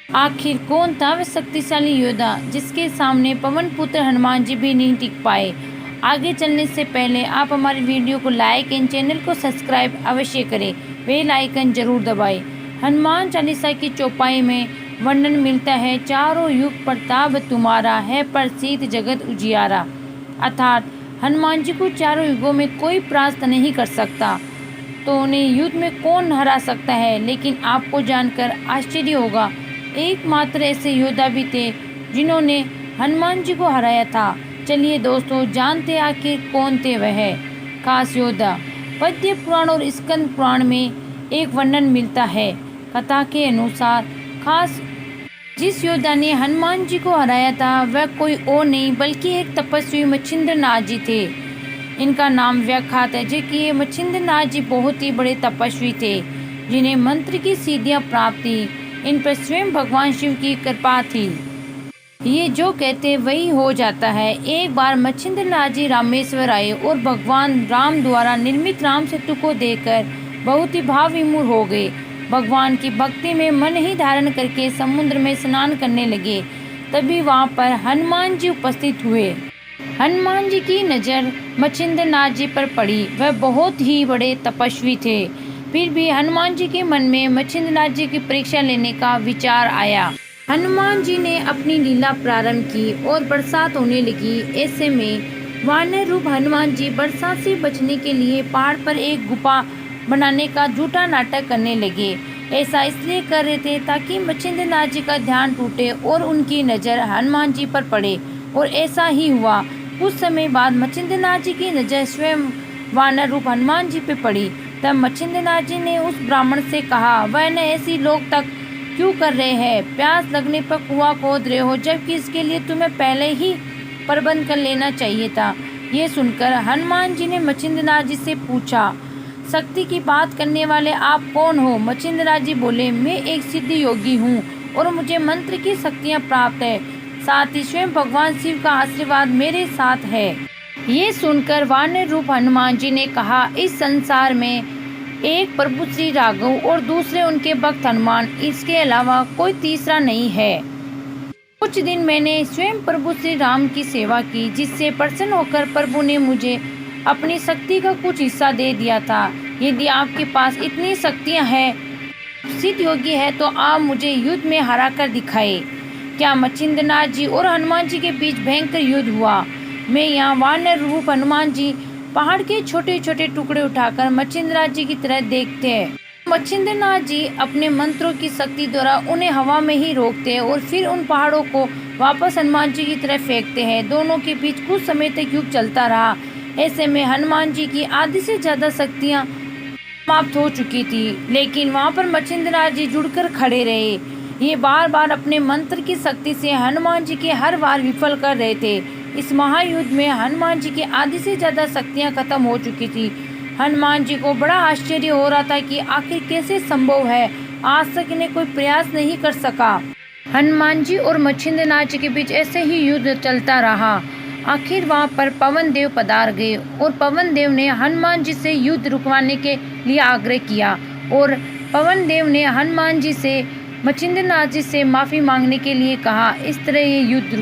आखिर कौन था वह शक्तिशाली योद्धा जिसके सामने पवन पुत्र हनुमान जी भी नहीं टिक पाए। आगे चलने से पहले आप हमारे वीडियो को लाइक एंड चैनल को सब्सक्राइब अवश्य करें, बेल आइकन जरूर दबाएं। हनुमान चालीसा की चौपाई में वर्णन मिलता है, चारों युग प्रताप तुम्हारा है प्रसिद्ध जगत उजियारा। अर्थात हनुमान जी को चारों युगों में कोई परास्त नहीं कर सकता, तो उन्हें युद्ध में कौन हरा सकता है। लेकिन आपको जानकर आश्चर्य होगा, एकमात्र ऐसे योद्धा भी थे जिन्होंने हनुमान जी को हराया था। चलिए दोस्तों, जानते आखिर कौन थे वह खास योद्धा। पद्म पुराण और स्कंद पुराण में एक वर्णन मिलता है। कथा के अनुसार खास जिस योद्धा ने हनुमान जी को हराया था वह कोई और नहीं बल्कि एक तपस्वी मच्छिंद्र नाथ जी थे। इनका नाम व्याख्यात है कि ये मच्छिंद्र नाथ जी बहुत ही बड़े तपस्वी थे जिन्हें मंत्र की सिद्धियां प्राप्त थी। इन पर स्वयं भगवान शिव की कृपा थी। ये जो कहते वही हो जाता है। एक बार मच्छिंद्र नाथ जी रामेश्वर आए और भगवान राम द्वारा निर्मित राम सेतु को देखकर बहुत ही भाव विमूढ़ हो गए। भगवान की भक्ति में मन ही धारण करके समुद्र में स्नान करने लगे। तभी वहाँ पर हनुमान जी उपस्थित हुए। हनुमान जी की नज़र मच्छिंद्र नाथ जी पर पड़ी। वह बहुत ही बड़े तपस्वी थे, फिर भी हनुमान जी के मन में मच्छिंद्र नाथ जी की परीक्षा लेने का विचार आया। हनुमान जी ने अपनी लीला प्रारंभ की और बरसात होने लगी। ऐसे में वानर रूप हनुमान जी बरसात से बचने के लिए पहाड़ पर एक गुफा बनाने का झूठा नाटक करने लगे। ऐसा इसलिए कर रहे थे ताकि मच्छिंद्र नाथ जी का ध्यान टूटे और उनकी नज़र हनुमान जी पर पड़े, और ऐसा ही हुआ। कुछ समय बाद मच्छिंद्र नाथ जी की नज़र स्वयं वानर रूप हनुमान जी पे पड़ी। तब मच्छिंद्र नाथ जी ने उस ब्राह्मण से कहा, वह न ऐसी लोग तक क्यों कर रहे हैं? प्यास लगने पर कुआं खोद रहे हो, जबकि इसके लिए तुम्हें पहले ही प्रबंध कर लेना चाहिए था। ये सुनकर हनुमान जी ने मच्छिंद्र नाथ जी से पूछा, शक्ति की बात करने वाले आप कौन हो? मच्छिंद्र नाथ जी बोले, मैं एक सिद्ध योगी हूँ और मुझे मंत्र की शक्तियाँ प्राप्त है, साथ ही स्वयं भगवान शिव का आशीर्वाद मेरे साथ है। ये सुनकर वानर रूप हनुमान जी ने कहा, इस संसार में एक प्रभु श्री राघव और दूसरे उनके भक्त हनुमान, इसके अलावा कोई तीसरा नहीं है। कुछ दिन मैंने स्वयं प्रभु श्री राम की सेवा की, जिससे प्रसन्न होकर प्रभु ने मुझे अपनी शक्ति का कुछ हिस्सा दे दिया था। यदि आपके पास इतनी शक्तियाँ हैं, सिद्ध योगी है, तो आप मुझे युद्ध में हरा कर दिखाए। क्या मच्छिंद्र नाथ जी और हनुमान जी के बीच भयंकर युद्ध हुआ। मैं यहाँ वानर रूप हनुमान जी पहाड़ के छोटे छोटे टुकड़े उठाकर मच्छिंद्र नाथ जी की तरह देखते हैं। मच्छिंद्र नाथ जी अपने मंत्रों की शक्ति द्वारा उन्हें हवा में ही रोकते हैं और फिर उन पहाड़ों को वापस हनुमान जी की तरफ फेंकते हैं। दोनों के बीच कुछ समय तक युद्ध चलता रहा। ऐसे में हनुमान जी की आधी से ज्यादा शक्तियाँ समाप्त हो चुकी थी, लेकिन वहाँ पर मच्छिंद्र नाथ जी जुड़कर खड़े रहे। ये बार बार अपने मंत्र की शक्ति से हनुमान जी के हर बार विफल कर रहे थे। इस महायुद्ध में हनुमान जी की आधी से ज़्यादा शक्तियाँ खत्म हो चुकी थी। हनुमान जी को बड़ा आश्चर्य हो रहा था कि आखिर कैसे संभव है, आज तक इन्हें कोई प्रयास नहीं कर सका। हनुमान जी और मच्छिंद्र नाथ जी के बीच ऐसे ही युद्ध चलता रहा। आखिर वहाँ पर पवन देव पधार गए और पवन देव ने हनुमान जी से युद्ध रुकवाने के लिए आग्रह किया, और पवन देव ने हनुमान जी से मच्छिंद्र नाथ जी से माफ़ी मांगने के लिए कहा। इस तरह ये युद्ध